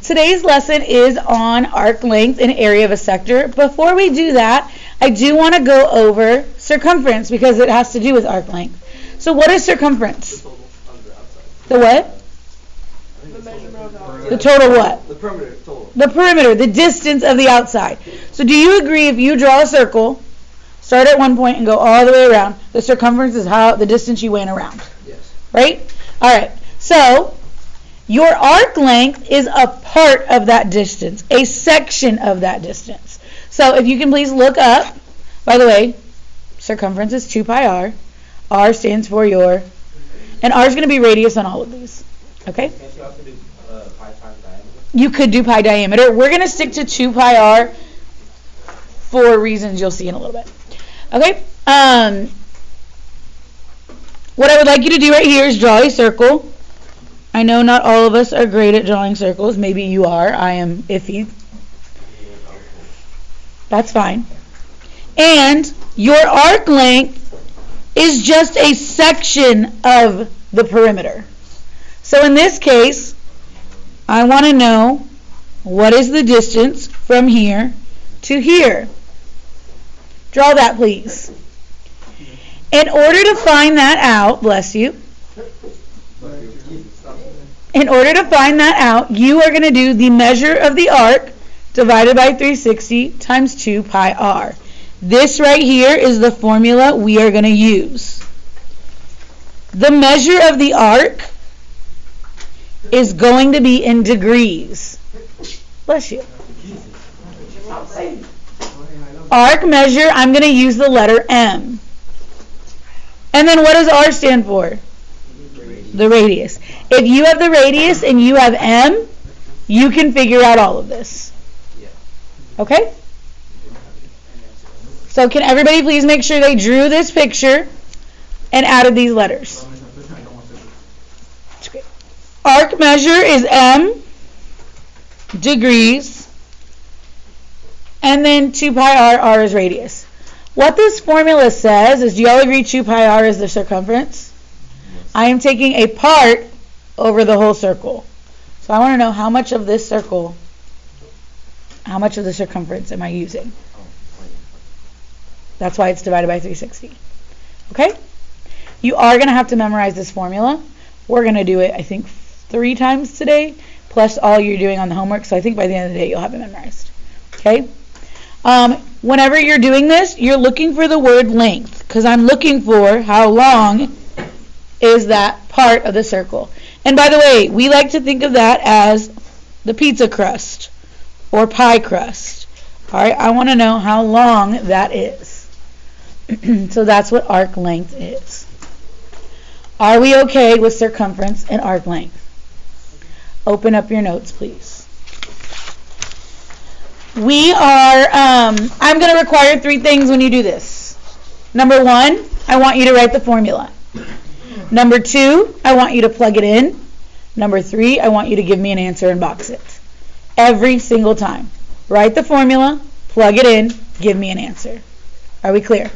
Today's lesson is on arc length and area of a sector. Before we do that, I do want to go over circumference because it has to do with arc length. So what is circumference? The what? The total what? The perimeter total. The perimeter, the distance of the outside. So do you agree if you draw a circle, start at one point and go all the way around, the circumference is how the distance you went around? Yes. Right? All right. So your arc length is a part of that distance, a section of that distance. So if you can please look up, by the way, circumference is 2 pi r. R stands for your, and R is going to be radius on all of these. Okay? Can't you also do pi times diameter? You could do pi diameter. We're going to stick to 2 pi r for reasons you'll see in a little bit. Okay? What I would like you to do right here is draw a circle. I know not all of us are great at drawing circles. Maybe you are. I am iffy. That's fine. And your arc length is just a section of the perimeter. So in this case, I want to know what is the distance from here to here. Draw that, please. In order to find that out, bless you. In order to find that out, you are going to do the measure of the arc divided by 360 times 2 pi r. This right here is the formula we are going to use. The measure of the arc is going to be in degrees. Bless you. Arc measure, I'm going to use the letter M. And then what does R stand for? The radius. If you have the radius and you have M, you can figure out all of this. Okay? So can everybody please make sure they drew this picture and added these letters? Arc measure is M, degrees, and then 2 pi r, r is radius. What this formula says is, do you all agree 2 pi r is the circumference? I am taking a part over the whole circle. So I want to know how much of this circle, how much of the circumference am I using? That's why it's divided by 360. Okay? You are going to have to memorize this formula. We're going to do it, I think, 3 times today, plus all you're doing on the homework. So I think by the end of the day, you'll have it memorized. Okay? Whenever you're doing this, you're looking for the word length, because I'm looking for how long is that part of the circle. And by the way, we like to think of that as the pizza crust or pie crust. All right, I want to know how long that is. So that's what arc length is. Are we okay with circumference and arc length? Open up your notes, please. We are, I'm going to require 3 things when you do this. Number 1, I want you to write the formula. Number 2, I want you to plug it in. Number 3, I want you to give me an answer and box it. Every single time. Write the formula, plug it in, give me an answer. Are we clear?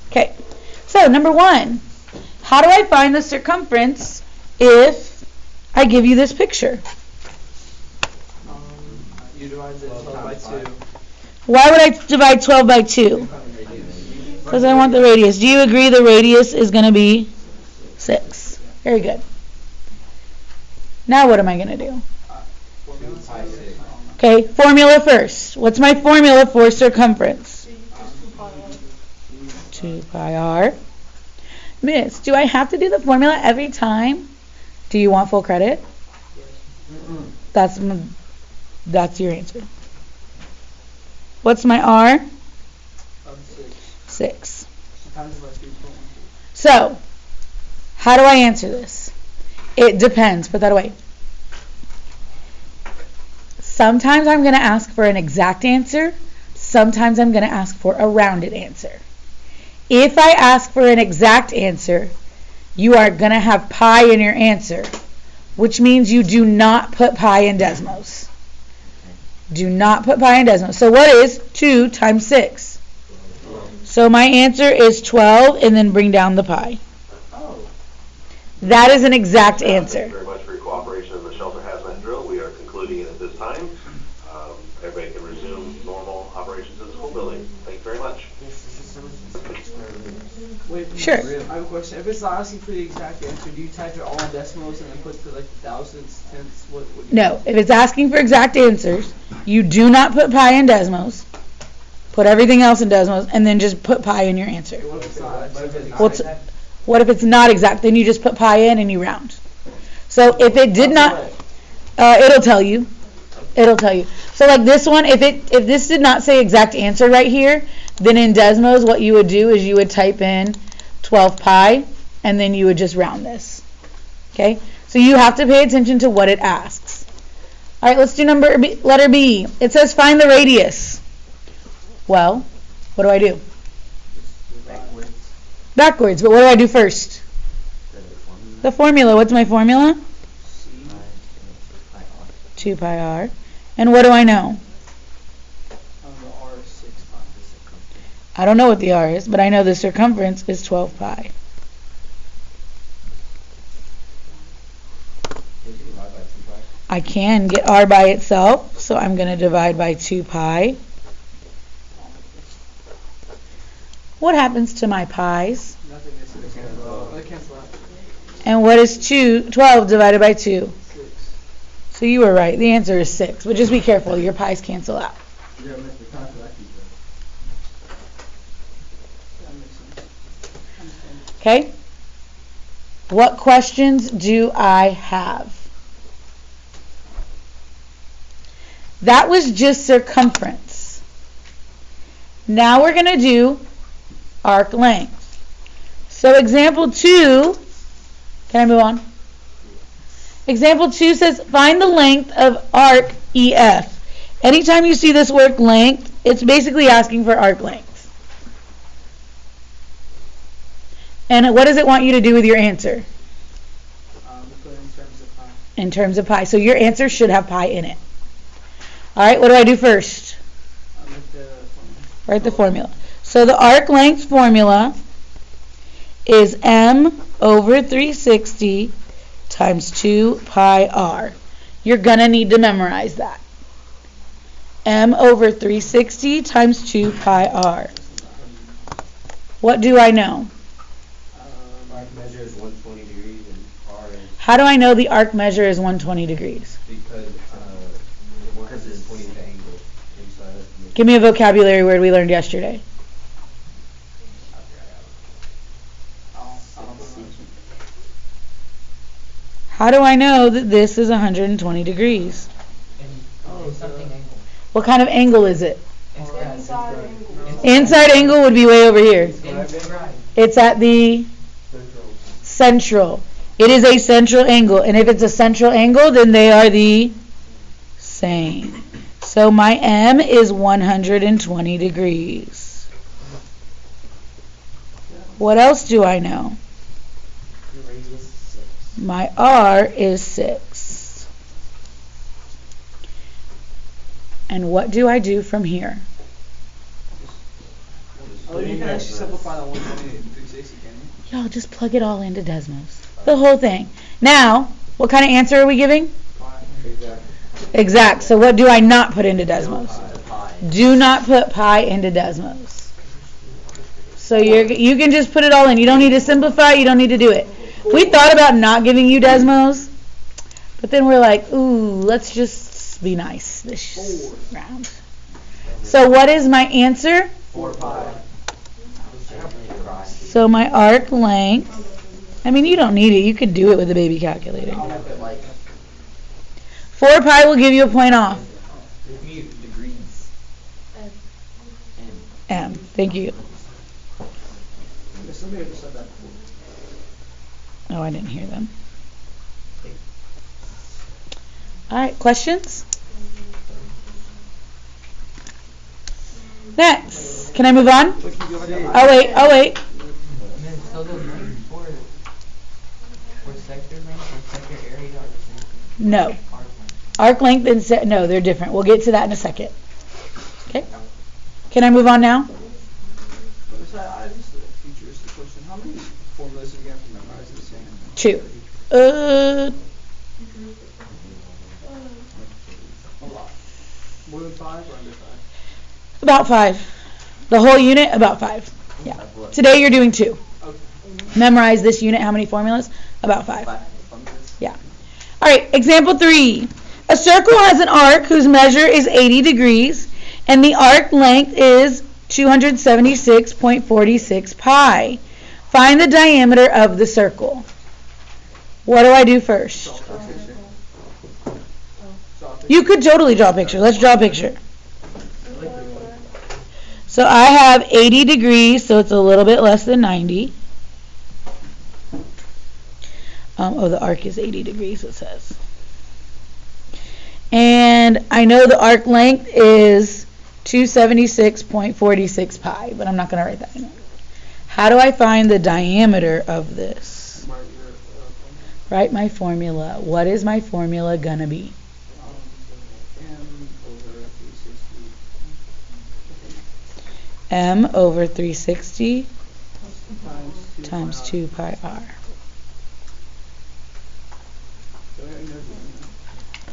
Okay. So, number 1, how do I find the circumference if I give you this picture? You divide 12 by 2. Why would I divide 12 by 2? Because I want the radius. Do you agree the radius is going to be 6? Very good. Now what am I going to do? Okay, formula first. What's my formula for circumference? 2 pi r. Miss, do I have to do the formula every time? Do you want full credit? That's your answer. What's my r? 6. So, how do I answer this? It depends. Put that away. Sometimes I'm going to ask for an exact answer. Sometimes I'm going to ask for a rounded answer. If I ask for an exact answer, you are going to have pi in your answer, which means you do not put pi in Desmos. Do not put pi in Desmos. So what is 2 times 6? So my answer is 12, and then bring down the pi. That is an exact answer. Thank you very much for your cooperation in the shelter hazmat drill. we are concluding it at this time. Everybody can resume normal operations of the school building. Thank you very much. Wait, Sure. I have a question. If it's not asking for the exact answer, do you type it all in decimals and then put the thousands, tenths? What do you No, if it's asking for exact answers, you do not put pi in Desmos. Put everything else in Desmos, and then just put pi in your answer. What if it's not? What if it's not? What's- What if it's not exact? Then you just put pi in and you round. So if it did not, it'll tell you. It'll tell you. So like this one, if this did not say exact answer right here, then in Desmos what you would do is you would type in 12 pi and then you would just round this. Okay? So you have to pay attention to what it asks. All right, let's do letter B. It says find the radius. Well, what do I do? Backwards, but what do I do first? The formula. What's my formula? 2 pi r. And what do I know? The R is 6 pi. I don't know what the r is, but I know the circumference is 12 pi. I can get r by itself, so I'm going to divide by 2 pi. What happens to my pi's? Nothing is cancel out. And what is 12 divided by 2? 6. So you were right. The answer is 6. But just be careful. Your pi's cancel out. That makes sense. Okay? What questions do I have? That was just circumference. Now we're going to do arc length. So example 2, can I move on? Example 2 says find the length of arc EF. Anytime you see this word length, it's basically asking for arc length. And what does it want you to do with your answer? Put in terms of pi. In terms of pi. So your answer should have pi in it. All right, what do I do first? Write the formula. So the arc length formula is m over 360 times 2 pi r. You're going to need to memorize that. M over 360 times 2 pi r. What do I know? Arc measure is 120 degrees and r is How do I know the arc measure is 120 degrees? because it's pointing the angle inside of the Give me a vocabulary word we learned yesterday. How do I know that this is 120 degrees? Something angle. What kind of angle is it? Inside angle. Inside angle would be way over here. Inside. It's at the central. It is a central angle. And if it's a central angle, then they are the same. So my M is 120 degrees. What else do I know? The radius is 6. My R is 6. And what do I do from here? Oh, you can actually simplify the 120 to 360, can you? Y'all just plug it all into Desmos. The whole thing. Now, what kind of answer are we giving? Exact. So what do I not put into Desmos? Do not put pi into Desmos. So you can just put it all in. You don't need to simplify. You don't need to do it. We thought about not giving you Desmos, but then we're like, ooh, let's just be nice this round. So what is my answer? 4 pi. So my arc length, I mean, you don't need it. You could do it with a baby calculator. 4 pi will give you a point off. degrees. M. Thank you. Somebody just said that before. Oh, I didn't hear them. All right, questions? Next. Can I move on? Oh, wait. So those lengths for sector length or sector area are the same? No. Arc length and no, they're different. We'll get to that in a second. Okay. Can I move on now? I just a futuristic question. How many formulas do you have to memorize the same? 2. More than 5 or under 5? About 5. The whole unit, about 5. Yeah. Today you're doing 2. Okay. Memorize this unit. How many formulas? About 5. Formulas? Yeah. All right, example 3. A circle has an arc whose measure is 80 degrees and the arc length is 276.46 pi. Find the diameter of the circle. What do I do first? Draw a picture. Draw a picture. You could totally draw a picture. Let's draw a picture. So I have 80 degrees, so it's a little bit less than 90. The arc is 80 degrees, it says. And I know the arc length is 276.46 pi, but I'm not going to write that in. How do I find the diameter of this? Mark your formula. Write my formula. What is my formula going to be? M over 360 M over 360 times times 2 pi r.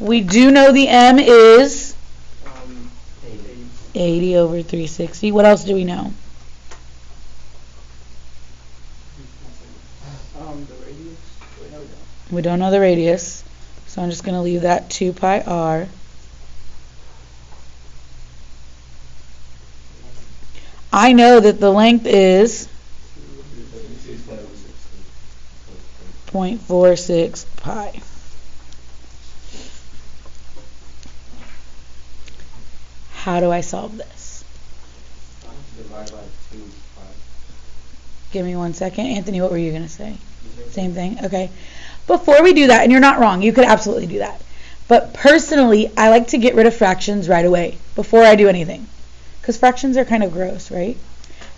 We do know the M is 80 over 360. What else do we know? The radius. Wait, no, we don't. We don't know the radius, so I'm just going to leave that 2 pi r. I know that the length is 0.46 pi. How do I solve this? Divide by 2 pi. Give me 1 second. Anthony, what were you going to say? Same thing? Okay. Before we do that, and you're not wrong, you could absolutely do that. But personally, I like to get rid of fractions right away before I do anything. Because fractions are kind of gross, right?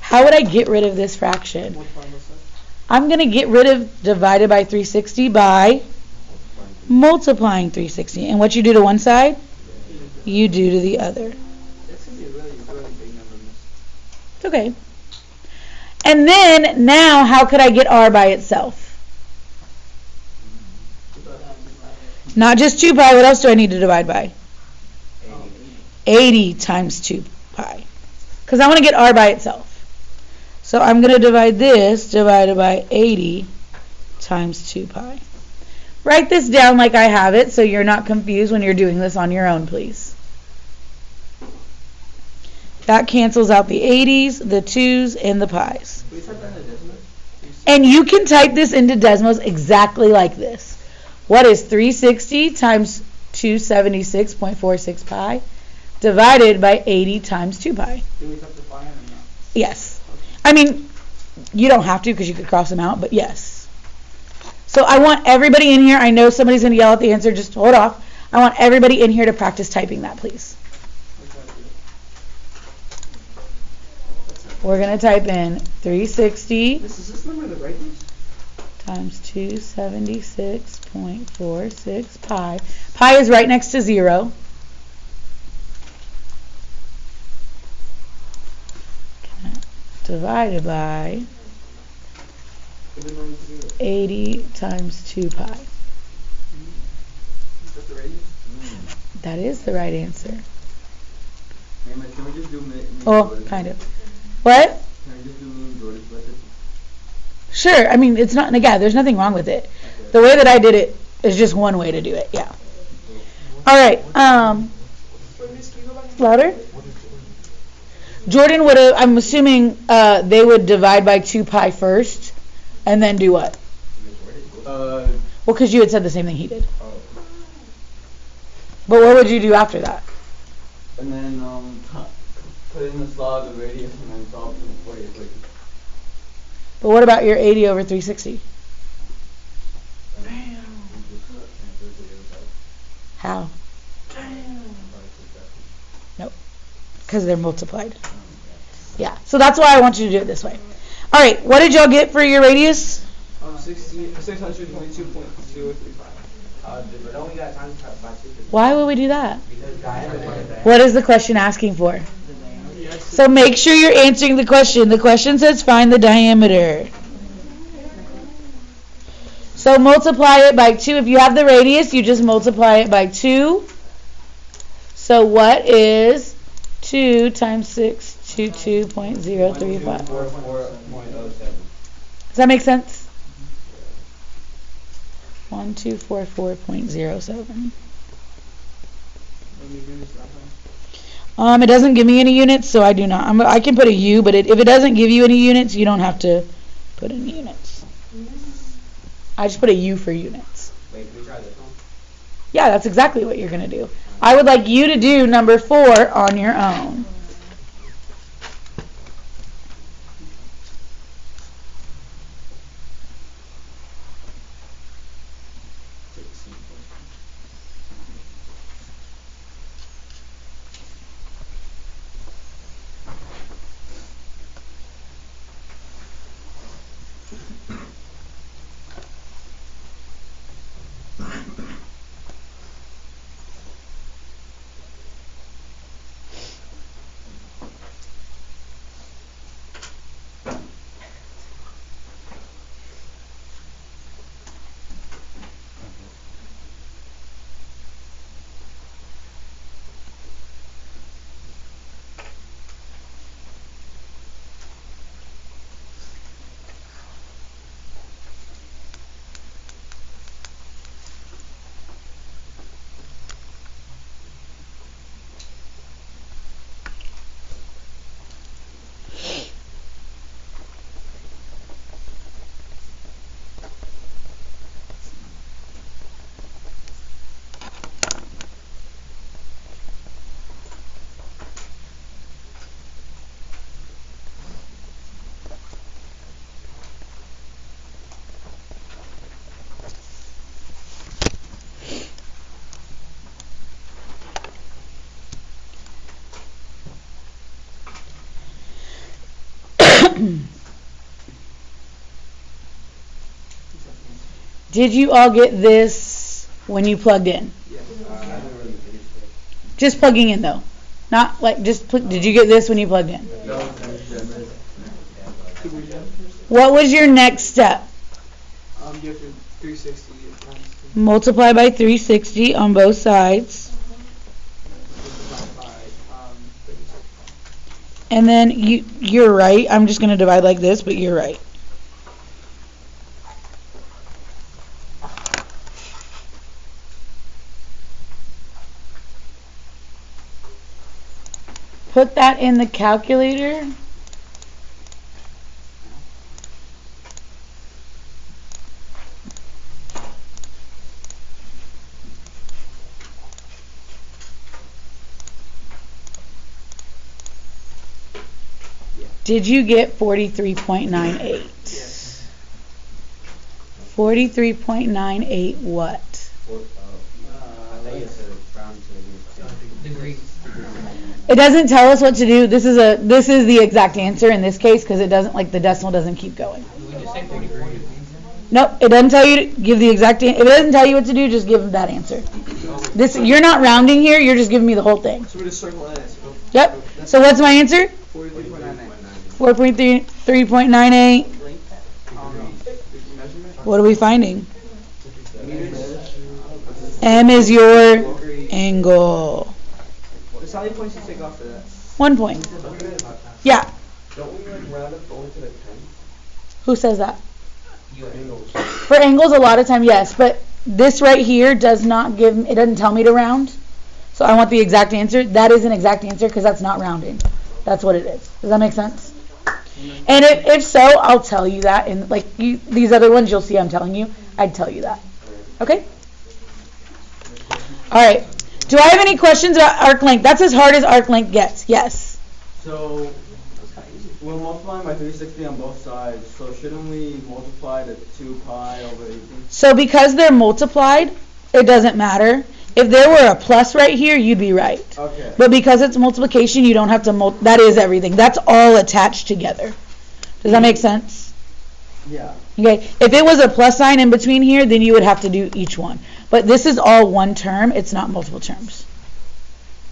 How would I get rid of this fraction? What formula says? I'm going to get rid of divided by 360 by multiplying 360. And what you do to one side, you do to the other. It's going to be a really, really big number, miss. It's okay. And then, now, how could I get r by itself? Not just 2 pi, what else do I need to divide by? 80 times 2 pi. Because I want to get r by itself. So I'm going to divide this divided by 80 times 2 pi. Write this down like I have it so you're not confused when you're doing this on your own, please. That cancels out the 80s, the 2s, and the pi's. Can we type that in the decimal? And you can type this into Desmos exactly like this. What is 360 times 276.46 pi divided by 80 times 2 pi? Do we type the pi in or not? Yes. I mean, you don't have to because you could cross them out, but yes. So I want everybody in here, I know somebody's going to yell at the answer, just hold off. I want everybody in here to practice typing that, please. We're going to type in 360 Is this number the radius? times 276.46 pi. Pi is right next to 0. Divided by 80 times 2 pi. Is that the radius? That is the right answer. Can we just do Oh, kind of. What? Can I just do mean Jordan's method? Sure. I mean, it's not, again, there's nothing wrong with it. The way that I did it is just one way to do it, yeah. All right. Louder? Jordan would have, I'm assuming they would divide by 2 pi first and then do what? Well, because you had said the same thing he did. But what would you do after that? And then put in the slot of the radius and then solve for the equation. But what about your 80 over 360? How? Nope. Because they're multiplied. Yeah. So that's why I want you to do it this way. All right. What did y'all get for your radius? 622.035. But only got times by 2. Why would we do that? Because diameter. What is the question asking for? So make sure you're answering the question. The question says find the diameter. So multiply it by 2. If you have the radius, you just multiply it by 2. So what is 2 times 6, 22.035? 144.07. Does that make sense? 1244.07. It doesn't give me any units, so I do not. I can put a U, but if it doesn't give you any units, you don't have to put any units. I just put a U for units. Wait, can we try this one? Yeah, that's exactly what you're going to do. I would like you to do number 4 on your own. Did you all get this when you plugged in? Just plugging in though. Not like just did you get this when you plugged in? What was your next step? You have to 360 times Multiply by 360 on both sides. by 36. And then you're right. I'm just going to divide like this, but you're right. Put that in the calculator. Did you get 43.98? Yes. 43.98 what? I think it's a round to Degrees. It doesn't tell us what to do. This is the exact answer in this case because it doesn't, like, the decimal doesn't keep going. We just say 3 degrees. Nope, it doesn't tell you to give the exact if it doesn't tell you what to do, just give that answer. You're not rounding here, you're just giving me the whole thing. So we just circle that. Yep. So what's my answer? 43.99. 4.3.98. What are we finding? M is your angle. So how many points you take off for that? 1 point. Yeah. Don't we like round up only to the 10? Who says that? Angles. For angles, a lot of time, yes, but this right here does not it doesn't tell me to round. So I want the exact answer. That is an exact answer because that's not rounding. That's what it is. Does that make sense? And if so, I'll tell you that. And like these other ones, you'll see I'm telling you. I'd tell you that. Okay? All right. Do I have any questions about arc length? That's as hard as arc length gets. Yes. So we're multiplying by 360 on both sides. So shouldn't we multiply the 2 pi over 18? So because they're multiplied, it doesn't matter. If there were a plus right here, you'd be right. Okay. But because it's multiplication, you don't have to that is everything. That's all attached together. Does that make sense? Yeah. Okay. If it was a plus sign in between here, then you would have to do each one. But this is all one term. It's not multiple terms.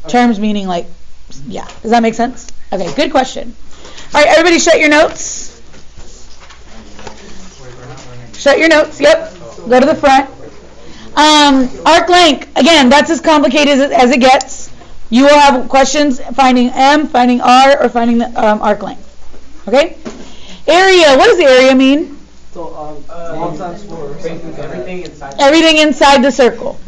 Okay. Terms meaning like, yeah. Does that make sense? Okay, good question. All right, everybody shut your notes. Shut your notes. Yep. Go to the front. Arc length, again, that's as complicated as it gets. You will have questions finding M, finding R, or finding the arc length. Okay? Area. What does area mean? So, 1 times 4. Everything inside. Everything inside the circle.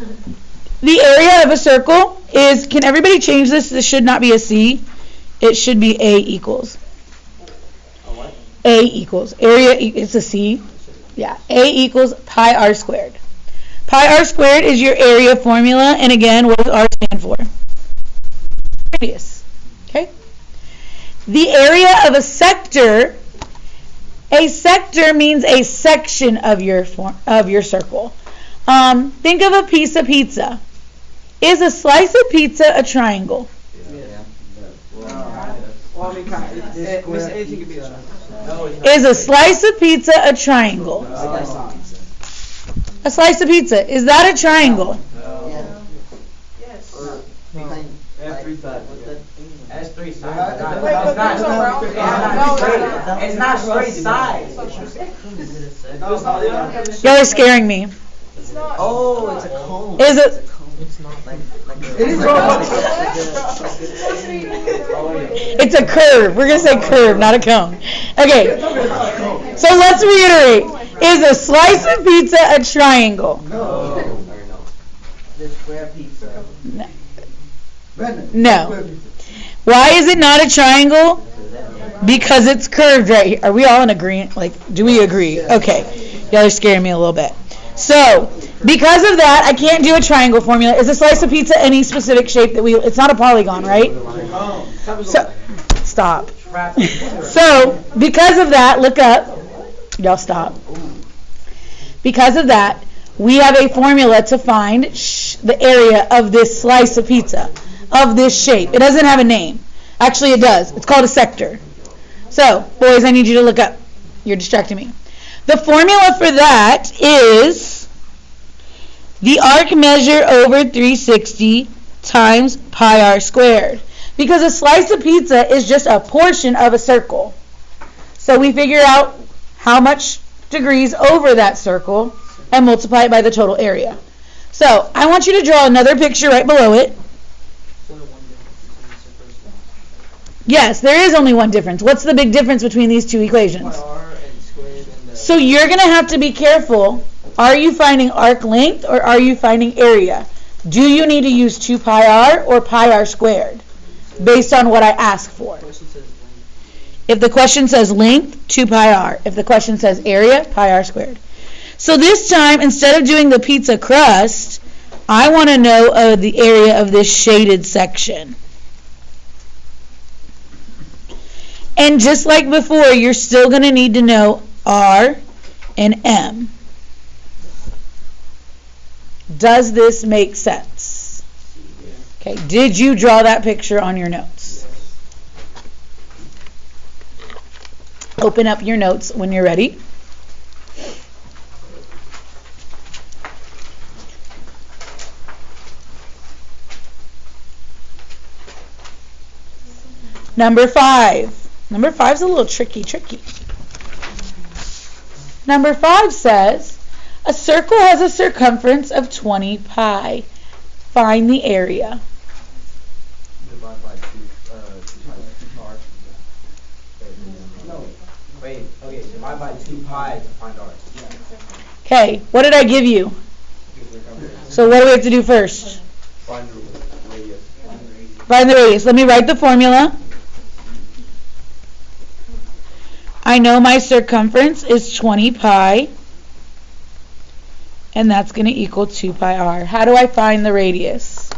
The area of a circle is, can everybody change this? This should not be a C. It should be A equals. A equals. Area, it's a C. Yeah. A equals pi r squared. Pi r squared is your area formula. And again, what does R stand for? Radius. Okay? The area of a sector means a section of your circle. Think of a piece of pizza. Is a slice of pizza a triangle? Well, I mean, anything could be a triangle. Is a slice of pizza a triangle? A slice of pizza, is that a triangle? Yes. It has 3 sides. It has 3 sides. It's not straight sides. Y'all are scaring me. Oh, it's a cone. Is it? It's not like It is It's a curve. We're going to say curve, not a cone. Okay. So let's reiterate. Is a slice of pizza a triangle? No. the square pizza. No. Why is it not a triangle? Because it's curved right here. Are we all in agreement? Like, do we agree? Okay. Y'all are scaring me a little bit. So, because of that, I can't do a triangle formula. Is a slice of pizza any specific shape that it's not a polygon, right? So, stop. So, because of that, look up. Y'all stop. Because of that, we have a formula to find the area of this slice of pizza, of this shape. It doesn't have a name. Actually, it does. It's called a sector. So, boys, I need you to look up. You're distracting me. The formula for that is the arc measure over 360 times pi r squared. Because a slice of pizza is just a portion of a circle. So we figure out how much degrees over that circle and multiply it by the total area. So I want you to draw another picture right below it. Yes, there is only one difference. What's the big difference between these two equations? So you're going to have to be careful. Are you finding arc length or are you finding area? Do you need to use 2 pi r or pi r squared based on what I ask for? If the question says length, 2 pi r. If the question says area, pi r squared. So this time, instead of doing the pizza crust, I want to know the area of this shaded section. And just like before, you're still going to need to know R and M. Does this make sense? Okay, did you draw that picture on your notes? Open up your notes when you're ready. Number 5. Number 5 is a little tricky. Number 5 says, a circle has a circumference of 20 pi. Find the area. Divide by 2 r. No. Wait, okay, divide by 2 pi to find r. Okay, what did I give you? So what do we have to do first? Find the radius. Find the radius. Let me write the formula. I know my circumference is 20 pi, and that's going to equal 2 pi r. How do I find the radius?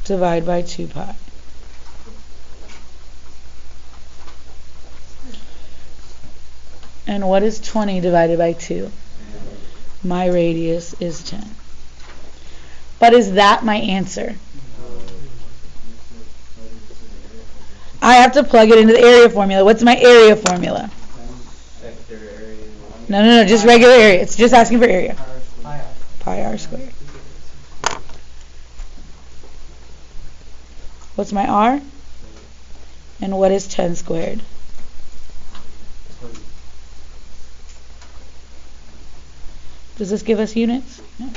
Divide by 2 pi. And what is 20 divided by 2? My radius is 10. But is that my answer? I have to plug it into the area formula. What's my area formula? Sector area. No, just regular area. It's just asking for area. Pi r squared. What's my r? And what is 10 squared? Does this give us units? No.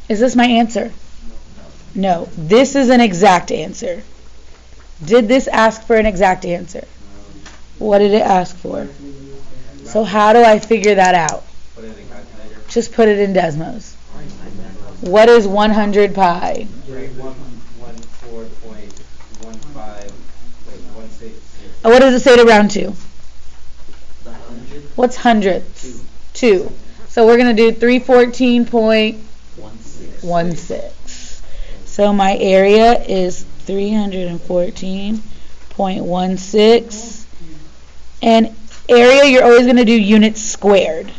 Is this my answer? No, this is an exact answer. Did this ask for an exact answer? What did it ask for? So how do I figure that out? Put it in the calculator. Just put it in Desmos. What is 100 pi? 314.15. What does it say to round to? The 100. What's hundredths? 2. So we're going to do 314.16. So my area is 314.16. And area, you're always going to do units squared.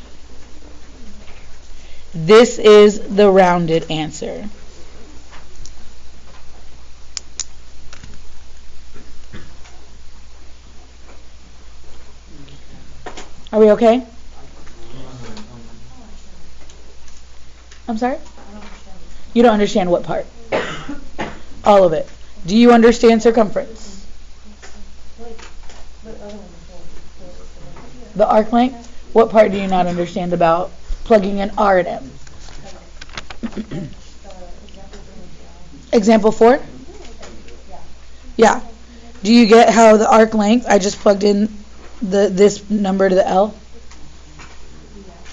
This is the rounded answer. Are we okay? I'm sorry? You don't understand what part? All of it. Do you understand circumference? The arc length? What part do you not understand about plugging in R and M? Example 4? Yeah. Do you get how the arc length, I just plugged in this number to the L?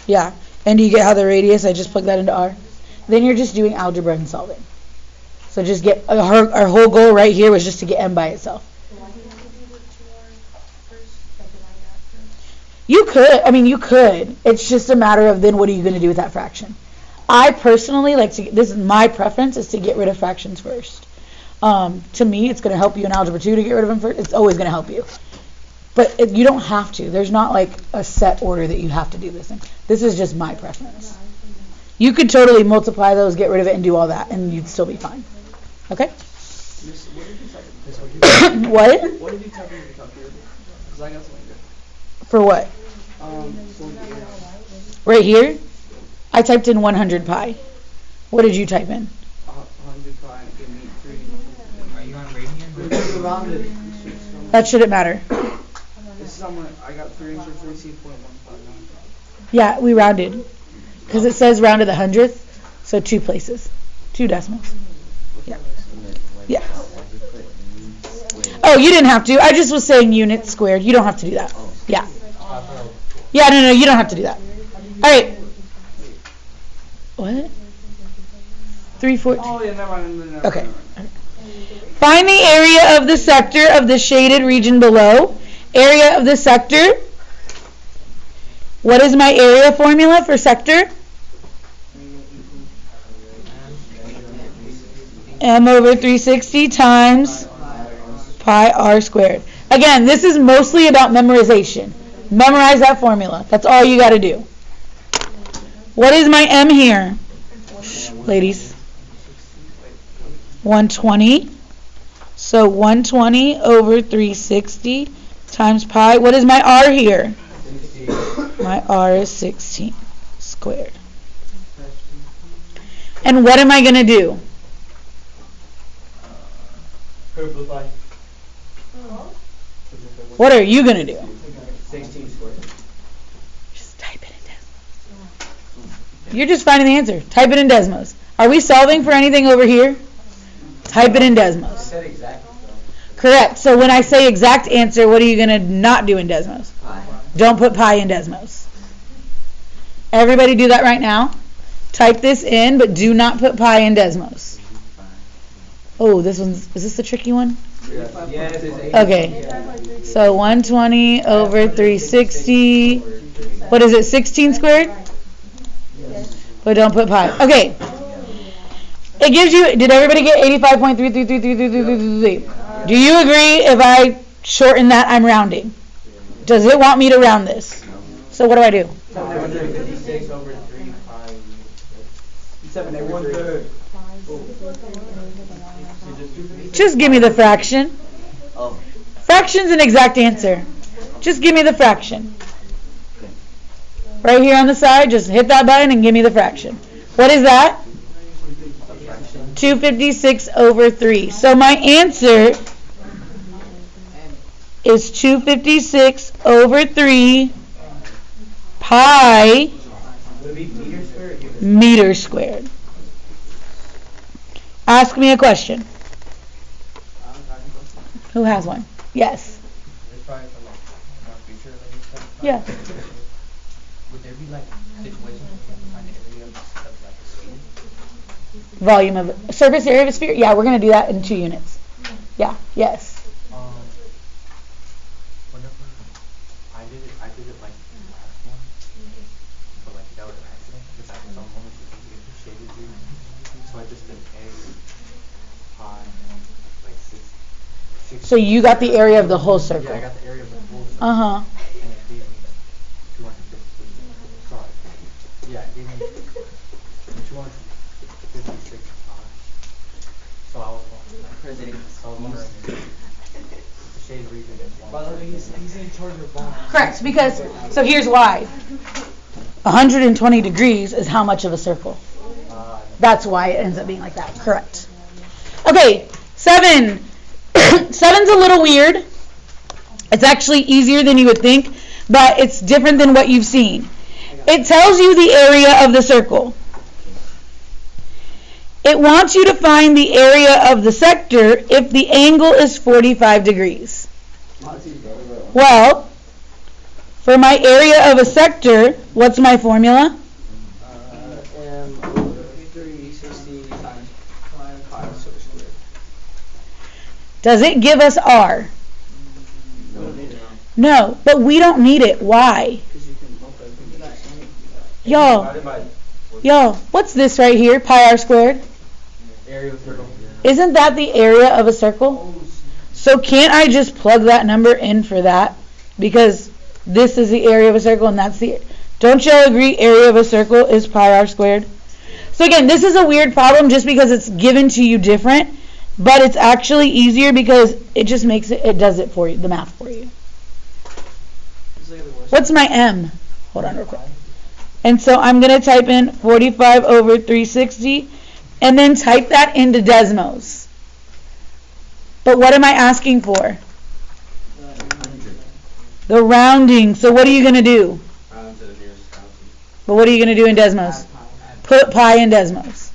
Yeah. And do you get how the radius, I just plugged that into R? Then you're just doing algebra and solving. So just get, our whole goal right here was just to get M by itself. You could. It's just a matter of then what are you going to do with that fraction? I personally like to, this is my preference, is to get rid of fractions first. To me, it's going to help you in algebra 2 to get rid of them first. It's always going to help you. But you don't have to. There's not like a set order that you have to do this in. This is just my preference. You could totally multiply those, get rid of it, and do all that, and you'd still be fine. Okay? What? What did you type in your calculator? Because I got something good. For what? Right here? I typed in 100 pi. What did you type in? 100 pi, give me 3. Are you on Radian? It's rounded. That shouldn't matter. This is on my, I got 314.159. Yeah, we rounded. Because it says round to the hundredth, so 2 places. 2 decimals. Yeah. Yeah. Oh, you didn't have to. I just was saying units squared. You don't have to do that. Yeah. Yeah, no, you don't have to do that. All right. What? 314. Oh, yeah, never mind. Okay. Find the area of the sector of the shaded region below. Area of the sector. What is my area formula for sector? M over 360 times pi r squared. Again, this is mostly about memorization. Memorize that formula. That's all you got to do. What is my M here? Shh, ladies. 120. So 120 over 360 times pi. What is my r here? My r is 16 squared. And what am I going to do? What are you going to do? 16 squared. Just type it in Desmos. You're just finding the answer. Type it in Desmos. Are we solving for anything over here? Type it in Desmos. Said exact. Correct. So when I say exact answer, what are you going to not do in Desmos? Pi. Don't put pi in Desmos. Everybody do that right now. Type this in, but do not put pi in Desmos. Oh, is this the tricky one? Yes, it's Okay. So 120 over 360. What is it, 16 squared? But don't put pi. Okay. It gives you, did everybody get 85.3333333? Do you agree if I shorten that, I'm rounding? Does it want me to round this? So what do I do? 756 over 3 pi. 7 1/3. Just give me the fraction. Fraction's an exact answer. Just give me the fraction. Right here on the side, just hit that button and give me the fraction. What is that? 256 over 3. So my answer is 256 over 3 pi Would it be meter squared? meter squared. Ask me a question. Question. Who has one? Yes. It's probably for like more future related stuff. but Yeah. Would there be like situations where you have to find the area of like a sphere? Volume of surface area of a sphere. Yeah, we're gonna do that in 2 units. Yeah. Yes. Whenever I did it like in the last one, but like that was an accident because at some moments you can get the shaded view. So I just did A pi like six. So you got the area of the whole circle. Yeah, I got the area of the whole circle. Uh-huh. And it gave me 250. Sorry. Yeah, it gave me 256 pi. So I was wondering. The shaded region is one. By the way, he's in charge of bombs. Correct, because, so here's why. 120 degrees is how much of a circle? That's why it ends up being like that. Correct. Okay, 7. 7's a little weird. It's actually easier than you would think, but it's different than what you've seen. It tells you the area of the circle. It wants you to find the area of the sector if the angle is 45 degrees. Well, for my area of a sector, what's my formula? M over 360 times pi squared. Does it give us R? We don't need it. No, but we don't need it. Why? Because you can multiply everything by the same. Y'all, what's this right here? Pi R squared? Area of circle. Isn't that the area of a circle? So can't I just plug that number in for that? Because this is the area of a circle and that's the... Don't y'all agree area of a circle is pi r squared? So again, this is a weird problem just because it's given to you different, but it's actually easier because it just makes it does it for you, the math for you. It's like the worst. What's my M? Hold on real quick. And so I'm going to type in 45 over 360 and then type that into Desmos. But what am I asking for? The rounding. So what are you going to do? Round to the nearest thousand. But what are you going to do in Desmos? Put pi in Desmos.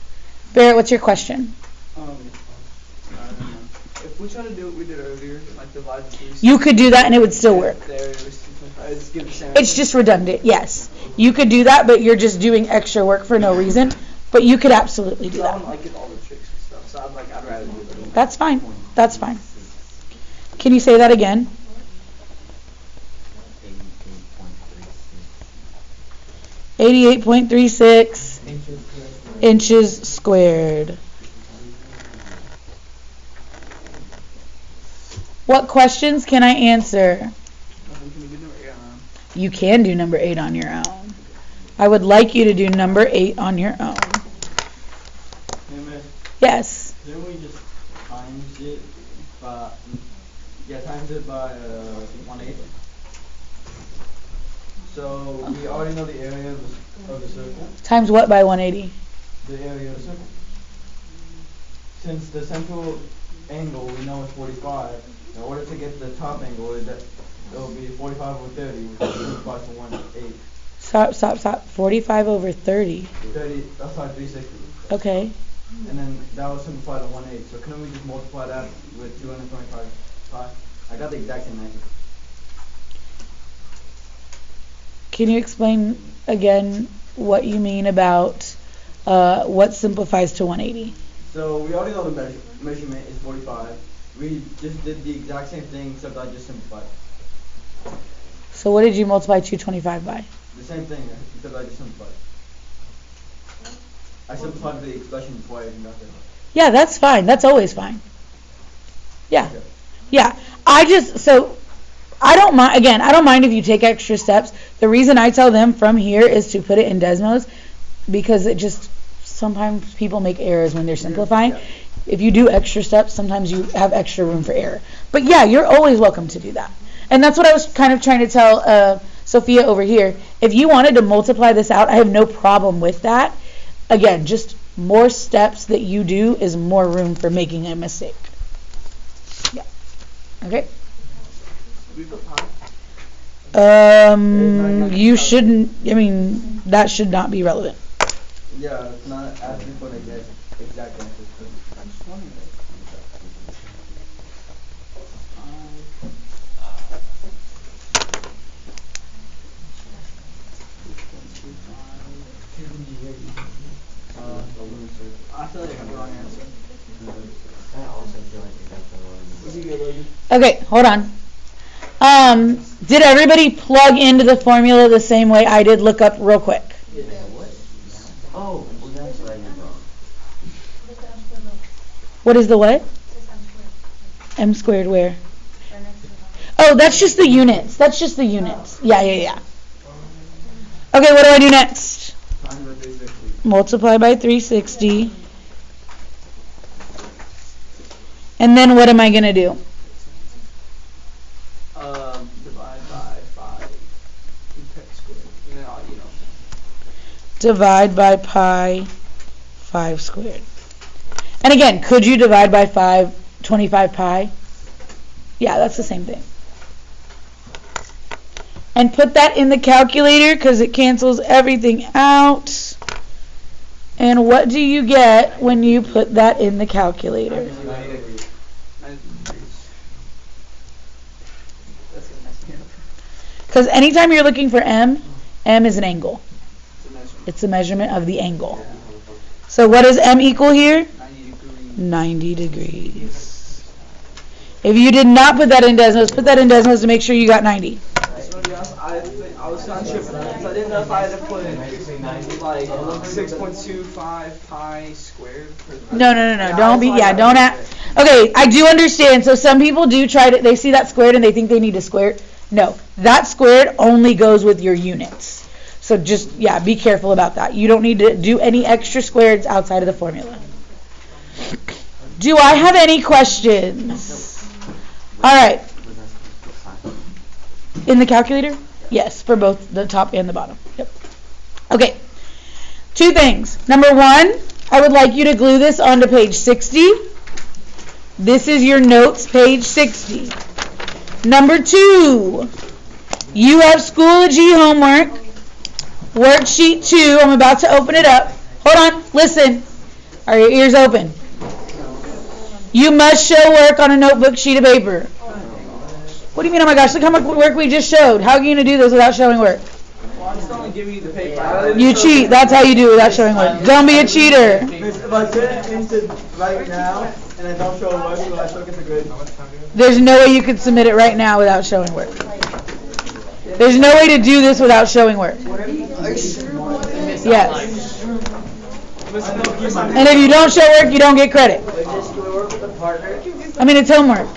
Barrett, what's your question? If we try to do what we did earlier, like divide the 360. You could do that and it would still work. The area was 225. It's give the same It's answer. just redundant, yes. You could do that, but you're just doing extra work for no reason. But you could absolutely do So I that. don't like it all the tricks and stuff. So I'd rather do it. That's fine. That's fine. Can you say that again? 88.36 inches squared. What questions can I answer? Can we do number 8 on our own? You can do number 8 on your own. I would like you to do number 8 on your own. Hey, miss, Yes. didn't we just times it by, times it by 1/8? So we already know the area of the circle, Times what by 180? the area of the circle. Since the central angle we know is 45, in order to get the top angle, it'll be 45 over 30, which is multiplied to 1/8. Stop. 45 over 30. 30, that's like 360. Okay. And then that was simplified to 1/8. So couldn't we just multiply that with 225 pi? I got the exact same answer. Can you explain again what you mean about what simplifies to 180? So we already know the measurement is 45. We just did the exact same thing except I just simplified. So what did you multiply 225 by? The same thing except I just simplified. I simplified the expression before I even got there. Yeah, that's fine. That's always fine. Yeah. Okay. Yeah. I don't mind, again, I don't mind if you take extra steps. The reason I tell them from here is to put it in Desmos because it just, sometimes people make errors when they're simplifying. Yeah. If you do extra steps, sometimes you have extra room for error. But yeah, you're always welcome to do that. And that's what I was kind of trying to tell Sophia over here. If you wanted to multiply this out, I have no problem with that. Again, just more steps that you do is more room for making a mistake. Yeah. Okay? We put pi. You shouldn't, that should not be relevant. Yeah, it's not asking for the exact answer. I'm just wondering. I feel like I have the wrong answer. I also feel like you got the wrong. What do you get, Logan? Okay, hold on. Did everybody plug into the formula the same way I did? Look up real quick. Oh, well that's what I did wrong. What is the what? M squared where? Oh, that's just the units. That's just the units. Yeah. Okay, what do I do next? Times by 360. Multiply by 360. And then what am I going to do? Divide by 5. Pi squared. And then, Divide by pi 5 squared. And again, could you divide by 25 pi? Yeah, that's the same thing. And put that in the calculator because it cancels everything out. And what do you get when you put that in the calculator? 90 degrees. That's a nice answer. Because anytime you're looking for m is an angle. It's a measurement. It's a measurement of the angle. So what does m equal here? 90 degrees. 90 degrees. If you did not put that in Desmos, put that in Desmos to make sure you got 90. So to be honest, I was kind of tripping because I didn't know if I had to put in like 6.25 pi squared. No. Don't be, don't act. Okay, I do understand. So some people do try to, they see that squared and they think they need to square it. No, that squared only goes with your units. So just, be careful about that. You don't need to do any extra squareds outside of the formula. Do I have any questions? All right. In the calculator? Yes, for both the top and the bottom. Yep. Okay. 2 things. Number 1, I would like you to glue this onto page 60. This is your notes, page 60. Number 2, you have Schoology homework, worksheet 2. I'm about to open it up. Hold on, listen. Are your ears open? You must show work on a notebook sheet of paper. What do you mean, oh my gosh, look how much work we just showed. How are you going to do this without showing work? Well, I'm just going to give you the paper. You cheat. That's how you do it without showing work. Don't be a cheater. If I turn it into right now and I don't show work, will I still get the grade? There's no way you could submit it right now without showing work. There's no way to do this without showing work. Yes. And if you don't show work, you don't get credit. I mean, it's homework.